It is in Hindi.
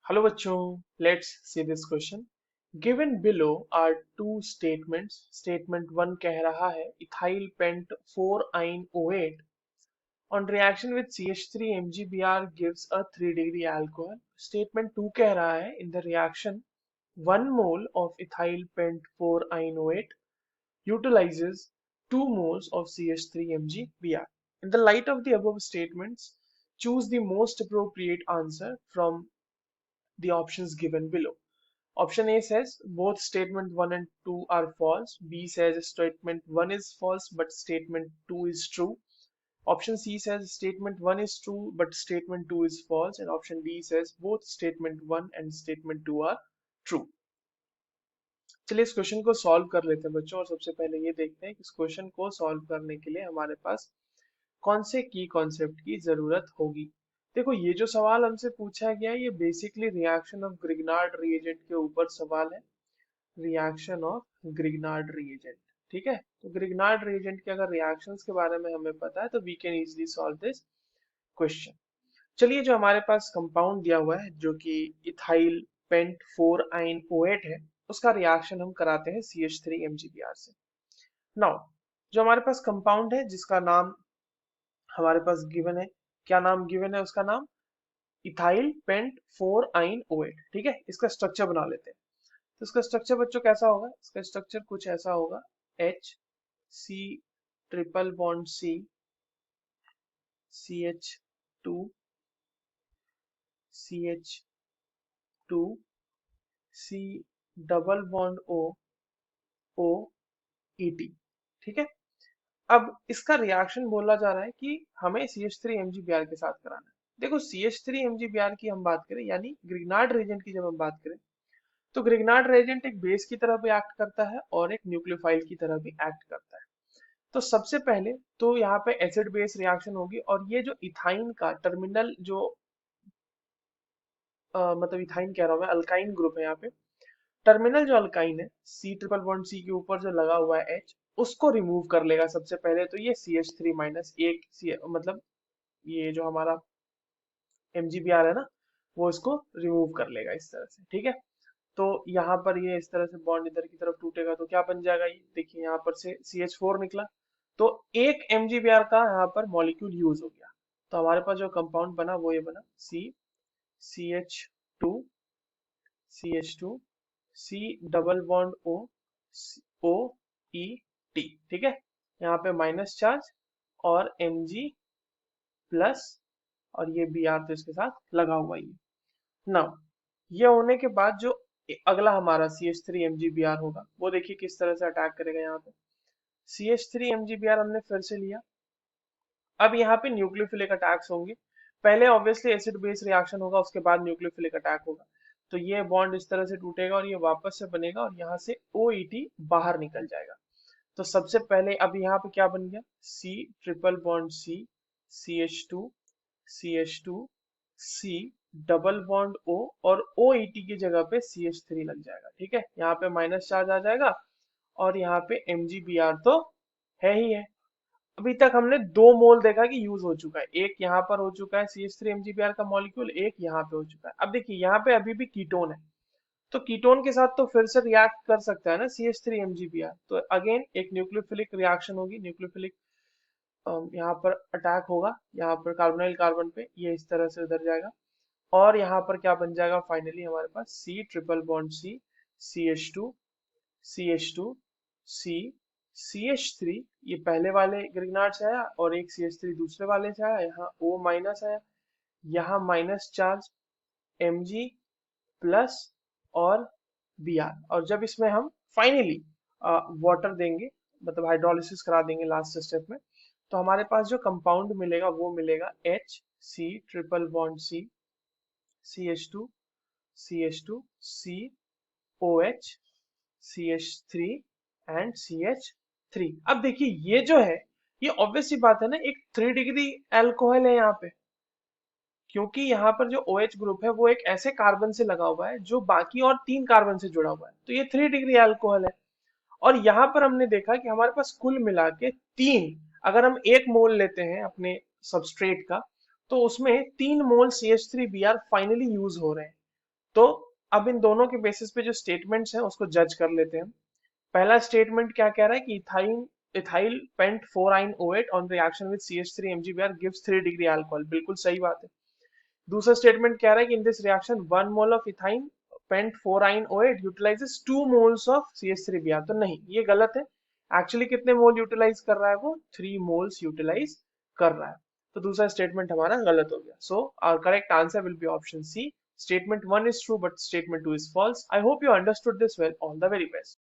Hello बच्चों, let's see this question. Given below are two statements. Statement 1 कह रहा है ethyl pent 4-ine-O8 on reaction with CH3 MgBr gives a 3-degree alcohol. Statement 2 कह रहा है in the reaction 1 mole of ethyl pent 4-ine-O8 utilizes 2 moles of CH3 MgBr. In the light of the above statements, choose the most appropriate answer from the options given below. Option A says both statement 1 and 2 are false. B says statement 1 is false but statement 2 is true. Option C says statement 1 is true but statement 2 is false. And option D says both statement 1 and statement 2 are true. चलिए इस क्वेश्चन को सॉल्व कर लेते हैं बच्चों और सबसे पहले ये देखते हैं कि इस क्वेश्चन को सॉल्व करने के लिए हमारे पास कौन से की कॉन्सेप्ट की जरूरत होगी। देखो ये जो सवाल हमसे पूछा गया है ये basically reaction of Grignard reagent के ऊपर सवाल है। रिएक्शन ऑफ ग्रिग्नार्ड रिएजेंट, ठीक है। तो ग्रिग्नार्ड रिएजेंट के अगर रिएक्शंस के बारे में हमें पता है तो we can easily solve this question. चलिए जो हमारे पास कंपाउंड दिया हुआ है जो कि इथाइल पेंट 4-ine-O8 है उसका रिएक्शन हम कराते हैं CH3 MgBr से। नाउ जो हमारे पास कंपाउंड है जिसका नाम हमारे पास गिवन है, क्या नाम गिवन है उसका नाम इथाइल पेंट 4-ine-O8, ठीक है। इसका स्ट्रक्चर बना लेते हैं। तो इसका स्ट्रक्चर बच्चों कैसा होगा, इसका स्ट्रक्चर कुछ ऐसा होगा HC triple bond C CH2 CH2 C double bond O OET, ठीक है। अब इसका रिएक्शन बोला जा रहा है कि हमें CH3 MgBr के साथ कराना है। देखो CH3 MgBr की हम बात करें यानी ग्रिग्नार्ड रेजेंट की जब हम बात करें तो ग्रिग्नार्ड रेजेंट एक बेस की तरह भी एक्ट करता है और एक न्यूक्लियोफाइल की तरह भी एक्ट करता है। तो सबसे पहले तो यहाँ पे एसिड बेस रिएक्शन होगी और ये जो इथाइन का टर्मिनल जो मतलब इथाइन कह रहा हूँ मैं, अल्काइन ग्रुप है यहाँ पे। टर्मिनल जो अल्काइन है C ट्रिपल बॉन्ड C के ऊपर जो लगा हुआ है H उसको रिमूव कर लेगा सबसे पहले। तो ये CH3 माइनस एक मतलब ये जो हमारा MgBr है ना वो इसको रिमूव कर लेगा इस तरह से, ठीक है। तो यहाँ पर ये इस तरह से बॉन्ड इधर की तरफ टूटेगा तो क्या बन जाएगा, ये देखिए यहाँ पर से CH4 निकला। तो एक MgBr का यहाँ पर मॉलिक्यूल यूज हो गया। तो हमारे पास जो कंपाउंड बना वो ये बना CH2 CH2 C double bond OET, ठीक है। यहाँ पे माइनस चार्ज और Mg प्लस और ये Br तो इसके साथ लगा हुआ ही है। नाउ ये होने के बाद जो अगला हमारा CH3 MgBr होगा वो देखिए किस तरह से अटैक करेगा। यहाँ पे CH3 MgBr हमने फिर से लिया। अब यहाँ पे न्यूक्लियोफिलिक अटैक्स होंगे। पहले ऑब्वियसली एसिड बेस रिएक्शन होगा उसके बाद न्यूक्लियोफिलिक अटैक होगा। तो ये बॉन्ड इस तरह से टूटेगा और ये वापस से बनेगा और यहाँ से OET बाहर निकल जाएगा। तो सबसे पहले अब यहाँ पे क्या बन गया C triple bond C CH2 C double bond O और OET की जगह पे CH3 लग जाएगा, ठीक है। यहाँ पे माइनस चार्ज आ जाएगा और यहाँ पे MgBr तो है ही है। अभी तक हमने 2 मोल देखा कि यूज हो चुका है, एक यहाँ पर हो चुका है CH3 MgBr का मॉलिक्यूल, एक यहाँ पे हो चुका है। अब देखिए यहाँ पे अभी भी कीटोन है तो कीटोन के साथ तो फिर से रिएक्ट कर सकता है ना CH3 MgBr। तो अगेन एक न्यूक्लियोफिलिक रिएक्शन होगी, न्यूक्लियोफिलिक यहाँ पर अटैक होगा, यहाँ पर कार्बोनाइल कार्बन पे ये इस तरह से उधर जाएगा और यहाँ पर क्या बन जाएगा फाइनली हमारे पास C triple bond C CH2 C CH3, ये पहले वाले ग्रिग्नार्ड से आया और एक CH3 दूसरे वाले से आया, यहाँ O माइनस आया, यहाँ माइनस चार्ज Mg प्लस और Br। और जब इसमें हम फाइनली वाटर देंगे मतलब हाइड्रोलिसिस करा देंगे लास्ट स्टेप में तो हमारे पास जो कंपाउंड मिलेगा वो मिलेगा HC triple bond C CH2 COH CH3 and CH3। अब देखिए ये जो है ये ऑब्वियस सी बात है ना, एक 3 डिग्री एल्कोहल है यहाँ पे, क्योंकि यहाँ पर जो OH ग्रुप है वो एक ऐसे कार्बन से लगा हुआ है जो बाकी और 3 कार्बन से जुड़ा हुआ है। तो ये 3 डिग्री एल्कोहल है और यहाँ पर हमने देखा कि हमारे पास कुल मिला के 3, अगर हम 1 मोल लेते हैं अपने सबस्ट्रेट का तो उसमें 3 मोल CH3Br फाइनली यूज हो रहे हैं। तो अब इन दोनों के बेसिस पे जो स्टेटमेंट्स हैं उसको जज कर लेते हैं। पहला स्टेटमेंट क्या कह रहा है कि ethyl pent 4-ine-OH on reaction with CH3 MgBr gives 3 degree alcohol, बिल्कुल सही बात है। दूसरा स्टेटमेंट कह रहा है कि in this reaction 1 mole of ethyne pent 4-ine-OH utilises 2 moles of CH3Br, तो नहीं, ये गलत है। एक्चुअली कितने मोल यूटिलाइज कर रहा है वो? 3 मोल्स यूटिलाइज कर रहा है। तो दूसरा स्टेटमेंट हमारा गलत हो गया। So our correct answer will be option C, statement 1 is true but statement 2 is false. I hope you understood this well. All the very best.